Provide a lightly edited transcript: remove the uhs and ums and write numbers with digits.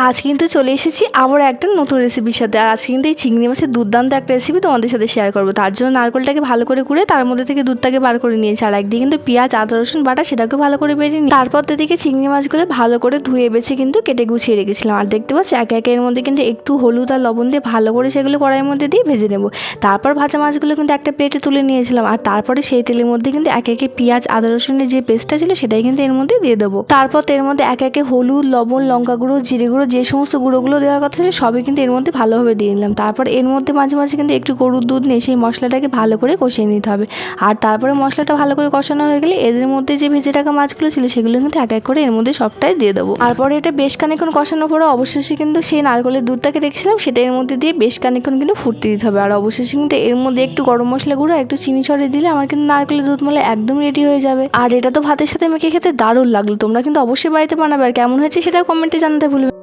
আজ কিন্তু চলে এসেছি আবার একটা নতুন রেসিপির সাথে। আর আজকে কিন্তু এই চিংড়ি মাছের দুর্দান্ত একটা রেসিপি তোমাদের সাথে শেয়ার করবো। তার জন্য নারকেলটাকে ভালো করে কুড়ে তার মধ্যে থেকে দুধটাকে বার করে নিয়েছি। আর একদিকে কিন্তু পেঁয়াজ আদা রসুন বাটা সেটাকে ভালো করে বেটে নিই। তারপর দিকে চিংড়ি মাছগুলো ভালো করে ধুয়ে বেছে কিন্তু কেটে গুছিয়ে রেখেছিলাম। আর দেখতে পাচ্ছি একে একে এর মধ্যে কিন্তু একটু হলুদ আর লবণ দিয়ে ভালো করে সেগুলো কড়াইয়ের মধ্যে দিয়ে ভেজে নেবো। তারপর ভাজা মাছগুলো কিন্তু একটা প্লেটে তুলে নিয়েছিলাম। আর তারপরে সেই তেলের মধ্যে কিন্তু একে একে পেঁয়াজ আদা রসুনের যে পেস্টটা ছিল সেটাই কিন্তু এর মধ্যে দিয়ে দেবো। তারপর এর মধ্যে একে একে হলুদ লবণ লঙ্কা গুঁড়ো জিরে গুঁড়ো যে সমস্ত গুঁড়োগুলো দেওয়ার কথা ছিল সবই কিন্তু এর মধ্যে ভালোভাবে দিয়ে নিলাম। তারপর এর মধ্যে মাঝে মাঝে কিন্তু একটু গরুর দুধ নিয়ে সেই মশলাটাকে ভালো করে কষিয়ে নিতে হবে। আর তারপরে মশলাটা ভালো করে কষানো হয়ে গেলে এদের মধ্যে যে ভেজে রাখা মাছগুলো ছিল সেগুলো কিন্তু এক এক করে এর মধ্যে সবটাই দিয়ে দেবো। তারপরে এটা বেশ খানিকক্ষণ কষানোর পরে অবশেষে কিন্তু সেই নারকেলের দুধটাকে রেখেছিলাম সেটা এর মধ্যে দিয়ে বেশ খানিকক্ষণ কিন্তু ফুটতে দিতে হবে। আর অবশেষে কিন্তু এর মধ্যে একটু গরম মশলা গুঁড়ো একটু চিনি ছড়িয়ে দিলে আমার কিন্তু নারকেলের দুধ মালাই একদম রেডি হয়ে যাবে। আর এটা তো ভাতের সাথে মেখে খেতে দারুণ লাগলো। তোমরা কিন্তু অবশ্যই বাড়িতে বানাবে। আর কেমন হয়েছে সেটা কমেন্টে জানাতে ভুলবে।